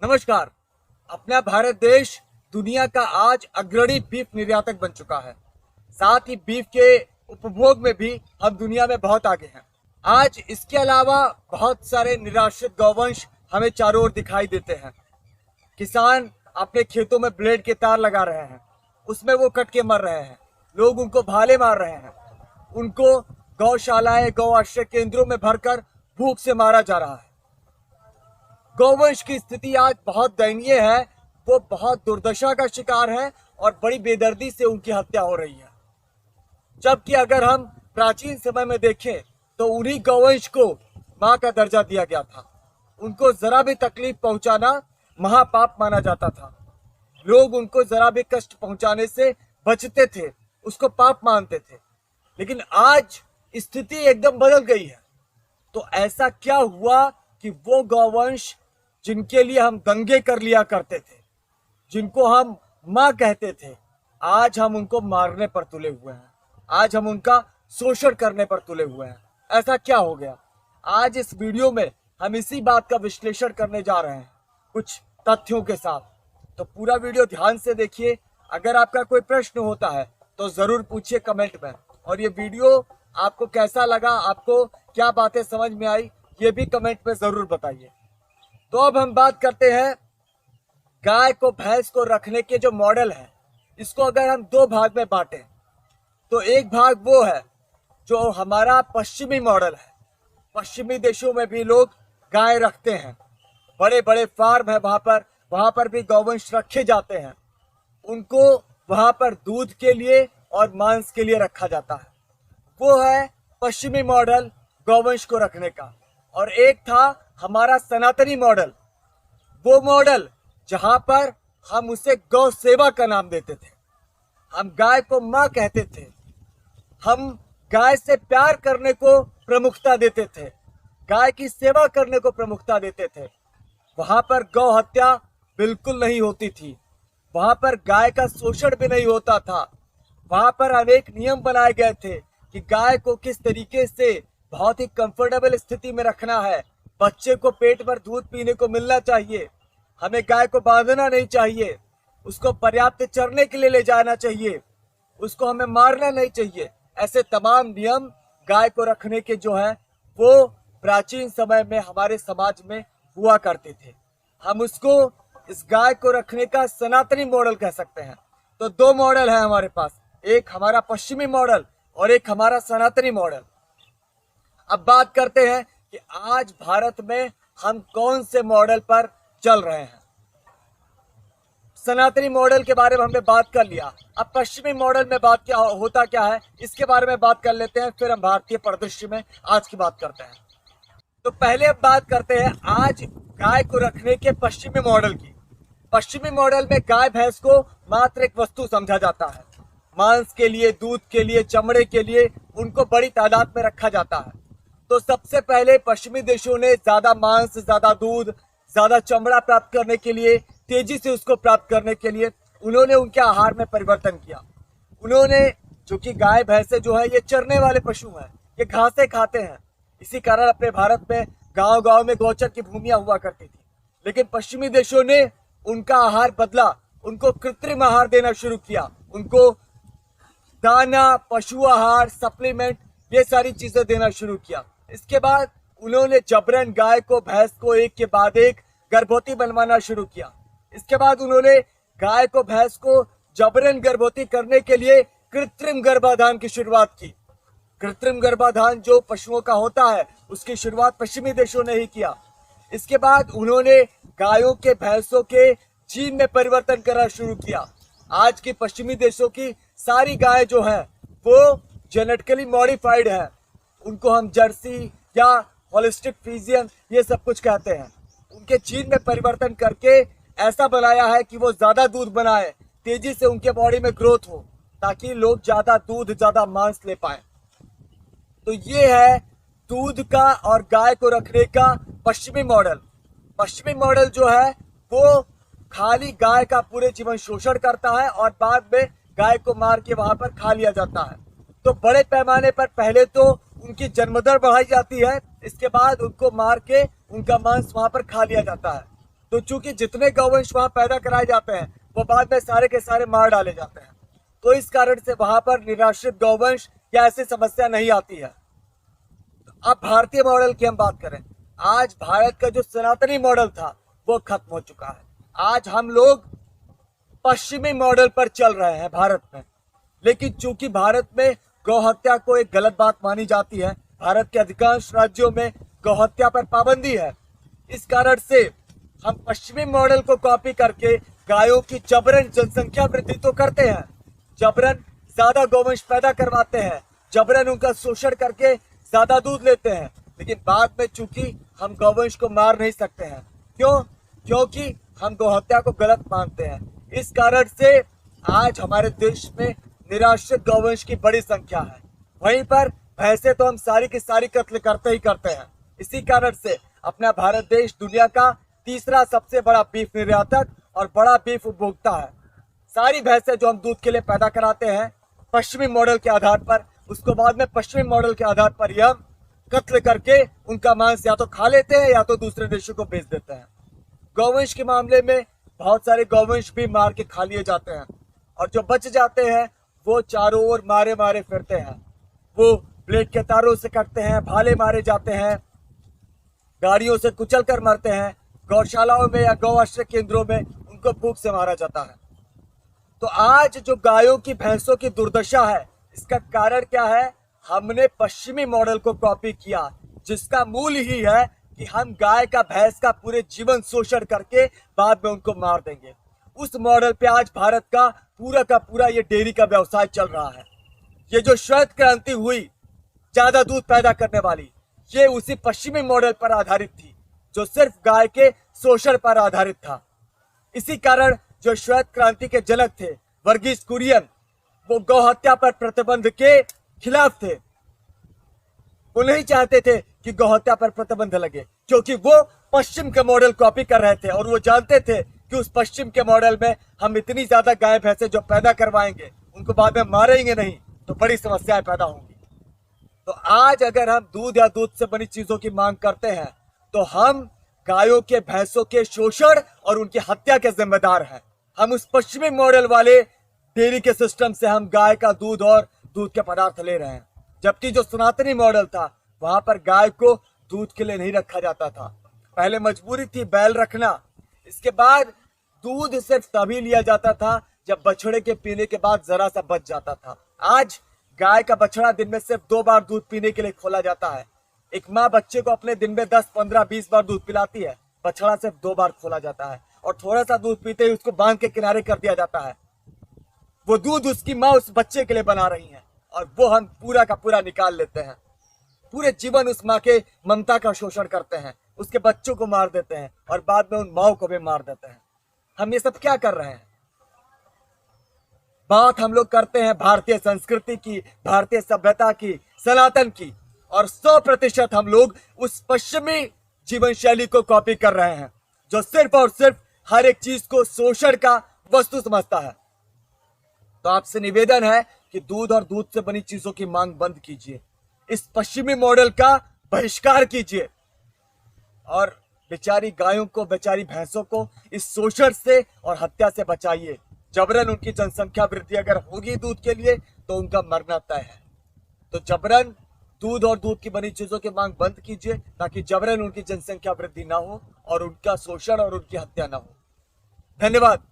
नमस्कार। अपना भारत देश दुनिया का आज अग्रणी बीफ निर्यातक बन चुका है। साथ ही बीफ के उपभोग में भी हम दुनिया में बहुत आगे हैं। आज इसके अलावा बहुत सारे निराश्रित गौवंश हमें चारों ओर दिखाई देते हैं। किसान अपने खेतों में ब्लेड के तार लगा रहे हैं, उसमें वो कट के मर रहे हैं। लोग उनको भाले मार रहे हैं, उनको गौशालाएं, गौ आश्रय केंद्रों में भरकर भूख से मारा जा रहा है। गौवंश की स्थिति आज बहुत दयनीय है। वो बहुत दुर्दशा का शिकार है और बड़ी बेदर्दी से उनकी हत्या हो रही है। जबकि अगर हम प्राचीन समय में देखें तो उन्हीं गौवंश को मां का दर्जा दिया गया था। उनको जरा भी तकलीफ पहुंचाना महापाप माना जाता था। लोग उनको जरा भी कष्ट पहुंचाने से बचते थे, उसको पाप मानते थे। लेकिन आज स्थिति एकदम बदल गई है। तो ऐसा क्या हुआ कि वो गौवंश जिनके लिए हम दंगे कर लिया करते थे, जिनको हम मां कहते थे, आज हम उनको मारने पर तुले हुए हैं। आज हम उनका शोषण करने पर तुले हुए हैं। ऐसा क्या हो गया? आज इस वीडियो में हम इसी बात का विश्लेषण करने जा रहे हैं कुछ तथ्यों के साथ। तो पूरा वीडियो ध्यान से देखिए। अगर आपका कोई प्रश्न होता है तो जरूर पूछिए कमेंट में। और ये वीडियो आपको कैसा लगा, आपको क्या बातें समझ में आई, ये भी कमेंट में जरूर बताइए। तो अब हम बात करते हैं गाय को, भैंस को रखने के जो मॉडल है। इसको अगर हम दो भाग में बांटें तो एक भाग वो है जो हमारा पश्चिमी मॉडल है। पश्चिमी देशों में भी लोग गाय रखते हैं, बड़े बड़े फार्म है वहां पर भी गौवंश रखे जाते हैं। उनको वहां पर दूध के लिए और मांस के लिए रखा जाता है। वो है पश्चिमी मॉडल गौवंश को रखने का। और एक था हमारा सनातनी मॉडल, वो मॉडल जहां पर हम उसे गौ सेवा का नाम देते थे। हम गाय को मां कहते थे, हम गाय से प्यार करने को प्रमुखता देते थे, गाय की सेवा करने को प्रमुखता देते थे। वहां पर गौ हत्या बिल्कुल नहीं होती थी, वहां पर गाय का शोषण भी नहीं होता था। वहां पर अनेक नियम बनाए गए थे कि गाय को किस तरीके से बहुत ही कंफर्टेबल स्थिति में रखना है। बच्चे को पेट भर दूध पीने को मिलना चाहिए, हमें गाय को बांधना नहीं चाहिए, उसको पर्याप्त चरने के लिए ले जाना चाहिए, उसको हमें मारना नहीं चाहिए। ऐसे तमाम नियम गाय को रखने के जो है वो प्राचीन समय में हमारे समाज में हुआ करते थे। हम उसको, इस गाय को रखने का सनातनी मॉडल कह सकते हैं। तो दो मॉडल है हमारे पास, एक हमारा पश्चिमी मॉडल और एक हमारा सनातनी मॉडल। अब बात करते हैं कि आज भारत में हम कौन से मॉडल पर चल रहे हैं। सनातनी मॉडल के बारे में हमने बात कर लिया। अब पश्चिमी मॉडल में बात क्या होता क्या है, इसके बारे में बात कर लेते हैं, फिर हम भारतीय परिदृश्य में आज की बात करते हैं। तो पहले अब बात करते हैं आज गाय को रखने के पश्चिमी मॉडल की। पश्चिमी मॉडल में गाय भैंस को मात्र एक वस्तु समझा जाता है। मांस के लिए, दूध के लिए, चमड़े के लिए उनको बड़ी तादाद में रखा जाता है। तो सबसे पहले पश्चिमी देशों ने ज्यादा मांस, ज्यादा दूध, ज्यादा चमड़ा प्राप्त करने के लिए, तेजी से उसको प्राप्त करने के लिए उन्होंने उनके आहार में परिवर्तन किया। उन्होंने, चूंकि गाय भैंसे जो है ये चरने वाले पशु हैं, ये घासें खाते हैं, इसी कारण अपने भारत में गांव गांव में गौचर की भूमियां हुआ करती थी। लेकिन पश्चिमी देशों ने उनका आहार बदला, उनको कृत्रिम आहार देना शुरू किया, उनको दाना, पशु आहार, सप्लीमेंट, ये सारी चीजें देना शुरू किया। इसके बाद उन्होंने जबरन गाय को, भैंस को एक के बाद एक गर्भवती बनवाना शुरू किया। इसके बाद उन्होंने गाय को, भैंस को जबरन गर्भवती करने के लिए कृत्रिम गर्भाधान की शुरुआत की। कृत्रिम गर्भाधान जो पशुओं का होता है उसकी शुरुआत पश्चिमी देशों ने ही किया। इसके बाद उन्होंने गायों के, भैंसों के जीन में परिवर्तन करना शुरू किया। आज की पश्चिमी देशों की सारी गाय जो है वो जेनेटिकली मॉडिफाइड है। उनको हम जर्सी या होलिस्टिक फ्रीजियन ये सब कुछ कहते हैं। उनके जीन में परिवर्तन करके ऐसा बनाया है कि वो ज्यादा दूध बनाए, तेजी से उनके बॉडी में ग्रोथ हो, ताकि लोग ज्यादा दूध, ज्यादा मांस ले पाए। तो ये है दूध का और गाय को रखने का पश्चिमी मॉडल। पश्चिमी मॉडल जो है वो खाली गाय का पूरे जीवन शोषण करता है और बाद में गाय को मार के वहां पर खा लिया जाता है। तो बड़े पैमाने पर पहले तो उनकी जन्मदर बढ़ाई जाती है, इसके बाद उनको मार के उनका मांस वहां पर खा लिया जाता है। तो चूंकि जितने गौवंश वहां पैदा कराए जाते हैं वो बाद में सारे के सारे मार डाले जाते हैं, तो इस कारण से वहां पर निराश्रित गौवंश या ऐसी समस्या नहीं आती है। अब भारतीय मॉडल की हम बात करें, आज भारत का जो सनातनी मॉडल था वो खत्म हो चुका है। आज हम लोग पश्चिमी मॉडल पर चल रहे हैं भारत में। लेकिन चूंकि भारत में गौ हत्या को एक गलत बात मानी जाती है, भारत के अधिकांश राज्यों में गौ हत्या पर पाबंदी है, इस कारण से हम पश्चिमी मॉडल को कॉपी करके गायों की जबरन जनसंख्या वृद्धि तो करते हैं, जबरन ज्यादा गौवंश पैदा करवाते हैं, जबरन उनका शोषण करके ज्यादा दूध लेते हैं, लेकिन बाद में चूंकि हम गौवंश को मार नहीं सकते हैं। क्यों? क्योंकि हम गौ हत्या को गलत मानते हैं। इस कारण से आज हमारे देश में निराश्रित गौवंश की बड़ी संख्या है। वहीं पर भैंसे तो हम सारी की सारी कत्ल करते ही करते हैं। इसी कारण से अपना भारत देश दुनिया का तीसरा सबसे बड़ा बीफ निर्यातक और बड़ा बीफ उपभोक्ता है। सारी भैंसे जो हम दूध के लिए पैदा कराते हैं पश्चिमी मॉडल के आधार पर, उसको बाद में पश्चिमी मॉडल के आधार पर यह कत्ल करके उनका मांस या तो खा लेते हैं या तो दूसरे देशों को बेच देते हैं। गौवंश के मामले में बहुत सारे गौवंश भी मार के खा लिए जाते हैं और जो बच जाते हैं वो चारों ओर मारे मारे फिरते हैं। वो ब्लेड के तारों से कटते हैं, भाले मारे जाते हैं, गाड़ियों से कुचल कर मरते हैं, गौशालाओं में या गौ आश्रय केंद्रों में उनको भूख से मारा जाता है। तो आज जो गायों की भैंसों की दुर्दशा है, इसका कारण क्या है? हमने पश्चिमी मॉडल को कॉपी किया, जिसका मूल ही है कि हम गाय का भैंस का पूरे जीवन शोषण करके बाद में उनको मार देंगे। उस मॉडल पे आज भारत का पूरा ये डेयरी का व्यवसाय चल रहा है। ये जो श्वेत क्रांति हुई ज्यादा दूध पैदा करने वाली, ये उसी पश्चिमी मॉडल पर आधारित थी जो सिर्फ गाय के शोषण पर आधारित था। इसी कारण जो श्वेत क्रांति के जनक थे वर्गीस कुरियन, वो गौ हत्या पर प्रतिबंध के खिलाफ थे। वो नहीं चाहते थे कि गौ हत्या पर प्रतिबंध लगे, क्योंकि वो पश्चिम के मॉडल कॉपी कर रहे थे और वो जानते थे कि उस पश्चिम के मॉडल में हम इतनी ज्यादा गाय भैंसे जो पैदा करवाएंगे उनको बाद में मारेंगे नहीं तो बड़ी समस्याएं पैदा होंगी। तो आज अगर हम दूध या दूध से बनी चीजों की मांग करते हैं तो हम गायों के भैंसों के शोषण और उनकी हत्या के जिम्मेदार हैं। हम उस पश्चिमी मॉडल वाले डेयरी के सिस्टम से हम गाय का दूध और दूध के पदार्थ ले रहे हैं, जबकि जो सनातनी मॉडल था वहां पर गाय को दूध के लिए नहीं रखा जाता था। पहले मजबूरी थी बैल रखना, इसके बाद दूध सिर्फ तभी लिया जाता था जब बछड़े के पीने के बाद जरा सा बच जाता था। आज गाय का बछड़ा दिन में सिर्फ 2 बार दूध पीने के लिए खोला जाता है। एक माँ बच्चे को अपने दिन में 10, 15, 20 बार दूध पिलाती है, बछड़ा सिर्फ 2 बार खोला जाता है और थोड़ा सा दूध पीते ही उसको बांध के किनारे कर दिया जाता है। वो दूध उसकी माँ उस बच्चे के लिए बना रही है और वो हम पूरा का पूरा निकाल लेते हैं। पूरे जीवन उस माँ के ममता का शोषण करते हैं, उसके बच्चों को मार देते हैं और बाद में उन माओ को भी मार देते हैं। हम ये सब क्या कर रहे हैं? बात हम लोग करते हैं भारतीय संस्कृति की, भारतीय सभ्यता की, सनातन की, और 100% हम लोग उस पश्चिमी जीवन शैली को कॉपी कर रहे हैं जो सिर्फ और सिर्फ हर एक चीज को शोषण का वस्तु समझता है। तो आपसे निवेदन है कि दूध और दूध से बनी चीजों की मांग बंद कीजिए, इस पश्चिमी मॉडल का बहिष्कार कीजिए और बेचारी गायों को, बेचारी भैंसों को इस शोषण से और हत्या से बचाइए। जबरन उनकी जनसंख्या वृद्धि अगर होगी दूध के लिए तो उनका मरना तय है। तो जबरन दूध और दूध की बनी चीजों की मांग बंद कीजिए ताकि जबरन उनकी जनसंख्या वृद्धि ना हो और उनका शोषण और उनकी हत्या ना हो। धन्यवाद।